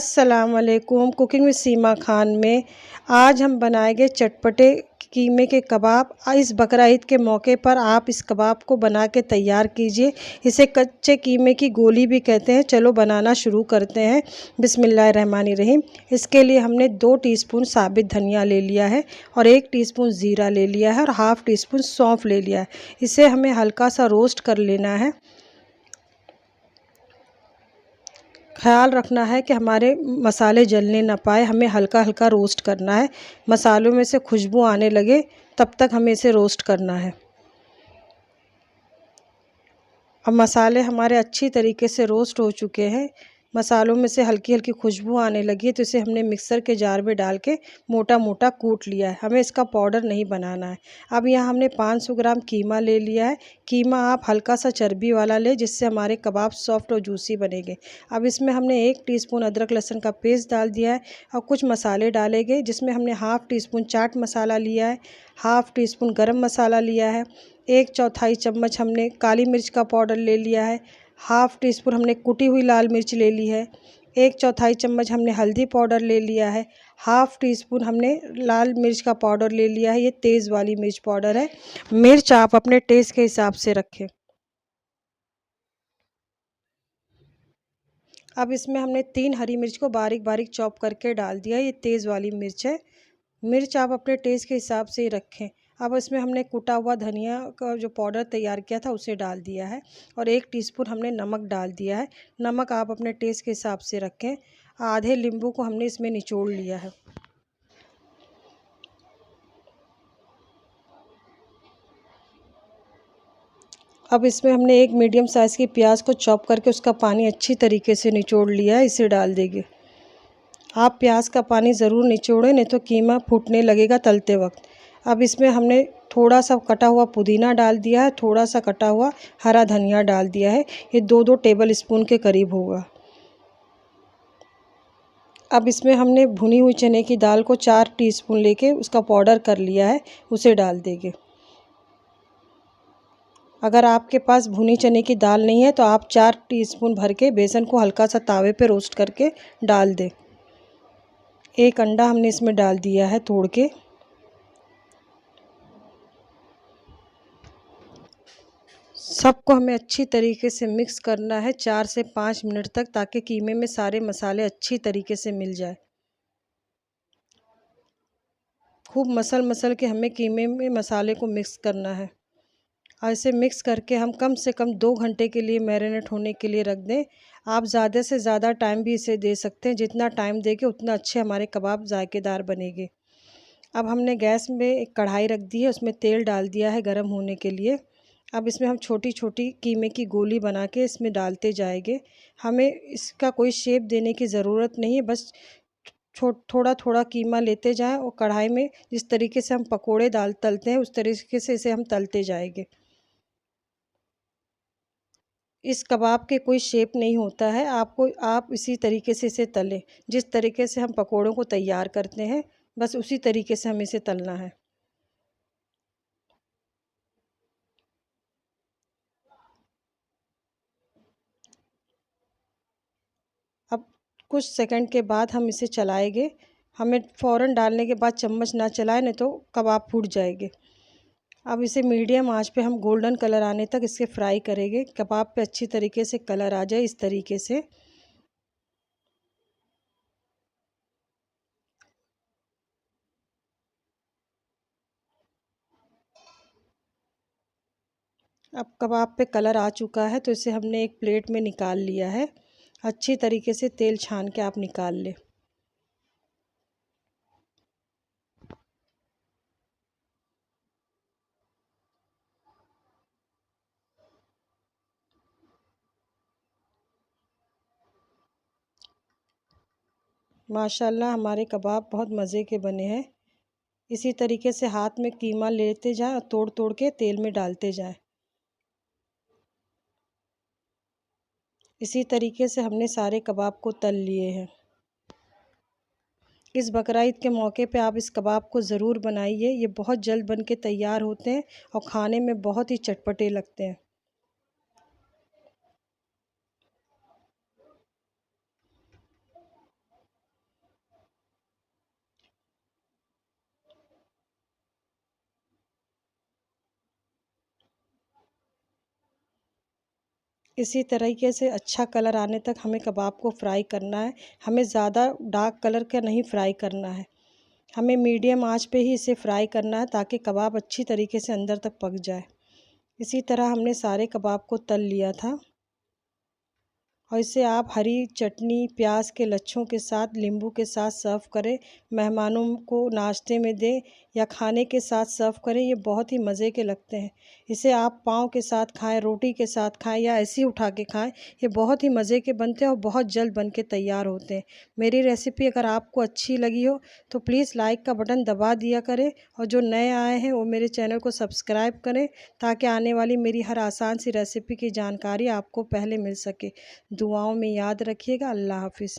अस्सलाम वालेकुम। Cooking with सीमा खान में आज हम बनाएंगे चटपटे कीमे के कबाब। इस बकरा ईद के मौके पर आप इस कबाब को बना के तैयार कीजिए। इसे कच्चे कीमे की गोली भी कहते हैं। चलो बनाना शुरू करते हैं। बिस्मिल्लाहिर्रहमानिर्रहीम। इसके लिए हमने 2 टीस्पून साबित धनिया ले लिया है और 1 टीस्पून ज़ीरा ले लिया है और हाफ़ टी स्पून सौंफ ले लिया है। इसे हमें हल्का सा रोस्ट कर लेना है। ख्याल रखना है कि हमारे मसाले जलने ना पाए, हमें हल्का हल्का रोस्ट करना है। मसालों में से खुशबू आने लगे तब तक हमें इसे रोस्ट करना है। अब मसाले हमारे अच्छी तरीके से रोस्ट हो चुके हैं। मसालों में से हल्की हल्की खुशबू आने लगी है तो इसे हमने मिक्सर के जार में डाल के मोटा मोटा कूट लिया है। हमें इसका पाउडर नहीं बनाना है। अब यहाँ हमने 500 ग्राम कीमा ले लिया है। कीमा आप हल्का सा चर्बी वाला लें जिससे हमारे कबाब सॉफ्ट और जूसी बनेंगे। अब इसमें हमने 1 टीस्पून अदरक लहसुन का पेस्ट डाल दिया है और कुछ मसाले डालेंगे जिसमें हमने half tea spoon chaat masala लिया है, हाफ़ टी स्पून गरम मसाला लिया है, 1/4 चम्मच हमने काली मिर्च का पाउडर ले लिया है, हाफ़ टी स्पून हमने कुटी हुई लाल मिर्च ले ली है, 1/4 चम्मच हमने हल्दी पाउडर ले लिया है, हाफ़ टी स्पून हमने लाल मिर्च का पाउडर ले लिया है। ये तेज़ वाली मिर्च पाउडर है। मिर्च आप अपने टेस्ट के हिसाब से रखें। अब इसमें हमने 3 हरी मिर्च को बारीक बारीक चॉप करके डाल दिया। ये तेज़ वाली मिर्च है। मिर्च आप अपने टेस्ट के हिसाब से ही रखें। अब इसमें हमने कुटा हुआ धनिया का जो पाउडर तैयार किया था उसे डाल दिया है और 1 टीस्पून हमने नमक डाल दिया है। नमक आप अपने टेस्ट के हिसाब से रखें। आधे नींबू को हमने इसमें निचोड़ लिया है। अब इसमें हमने 1 मीडियम साइज़ की प्याज को चॉप करके उसका पानी अच्छी तरीके से निचोड़ लिया है। इसे डाल देंगे। आप प्याज का पानी ज़रूर निचोड़ें, नहीं तो कीमा फूटने लगेगा तलते वक्त। अब इसमें हमने थोड़ा सा कटा हुआ पुदीना डाल दिया है, थोड़ा सा कटा हुआ हरा धनिया डाल दिया है। ये 2-2 टेबल स्पून के करीब होगा। अब इसमें हमने भुनी हुई चने की दाल को 4 टीस्पून लेके उसका पाउडर कर लिया है, उसे डाल देंगे। अगर आपके पास भुनी चने की दाल नहीं है तो आप 4 टीस्पून भर के बेसन को हल्का सा तावे पे रोस्ट करके डाल दें। 1 अंडा हमने इसमें डाल दिया है तोड़ के। सबको हमें अच्छी तरीके से मिक्स करना है 4 से 5 मिनट तक, ताकि कीमे में सारे मसाले अच्छी तरीके से मिल जाए। खूब मसल के हमें कीमे में मसाले को मिक्स करना है। ऐसे मिक्स करके हम कम से कम 2 घंटे के लिए मैरिनेट होने के लिए रख दें। आप ज़्यादा से ज़्यादा टाइम भी इसे दे सकते हैं। जितना टाइम देंगे उतना अच्छे हमारे कबाब जायकेदार बनेंगे। अब हमने गैस में एक कढ़ाई रख दी है, उसमें तेल डाल दिया है गरम होने के लिए। अब इसमें हम छोटी छोटी कीमे की गोली बना के इसमें डालते जाएंगे। हमें इसका कोई शेप देने की ज़रूरत नहीं है, बस थोड़ा थोड़ा कीमा लेते जाएं और कढ़ाई में जिस तरीके से हम पकोड़े तलते हैं उस तरीके से इसे हम तलते जाएंगे। इस कबाब के कोई शेप नहीं होता है। आप इसी तरीके से इसे तलें, जिस तरीके से हम पकोड़ों को तैयार करते हैं बस उसी तरीके से हमें इसे तलना है। अब कुछ सेकंड के बाद हम इसे चलाएंगे। हमें फ़ौरन डालने के बाद चम्मच ना चलाएं, नहीं तो कबाब फूट जाएंगे। अब इसे मीडियम आंच पे हम गोल्डन कलर आने तक इसे फ्राई करेंगे। कबाब पे अच्छी तरीके से कलर आ जाए इस तरीके से। अब कबाब पे कलर आ चुका है तो इसे हमने एक प्लेट में निकाल लिया है। अच्छी तरीके से तेल छान के आप निकाल लें। माशाल्लाह हमारे कबाब बहुत मज़े के बने हैं। इसी तरीके से हाथ में कीमा लेते जाएं और तोड़ तोड़ के तेल में डालते जाएं। इसी तरीके से हमने सारे कबाब को तल लिए हैं। इस बकरा ईद के मौके पे आप इस कबाब को ज़रूर बनाइए। ये बहुत जल्द बन के तैयार होते हैं और खाने में बहुत ही चटपटे लगते हैं। इसी तरीके से अच्छा कलर आने तक हमें कबाब को फ्राई करना है। हमें ज़्यादा डार्क कलर का नहीं फ्राई करना है, हमें मीडियम आंच पे ही इसे फ्राई करना है ताकि कबाब अच्छी तरीके से अंदर तक पक जाए। इसी तरह हमने सारे कबाब को तल लिया था और इसे आप हरी चटनी, प्याज के लच्छों के साथ, नींबू के साथ सर्व करें, मेहमानों को नाश्ते में दें या खाने के साथ सर्व करें। ये बहुत ही मज़े के लगते हैं। इसे आप पाव के साथ खाएं, रोटी के साथ खाएं या ऐसे ही उठा के खाएं। ये बहुत ही मज़े के बनते हैं और बहुत जल्द बन के तैयार होते हैं। मेरी रेसिपी अगर आपको अच्छी लगी हो तो प्लीज़ लाइक का बटन दबा दिया करें और जो नए आए हैं वो मेरे चैनल को सब्सक्राइब करें ताकि आने वाली मेरी हर आसान सी रेसिपी की जानकारी आपको पहले मिल सके। दुआओं में याद रखिएगा। अल्लाह हाफ़िज़।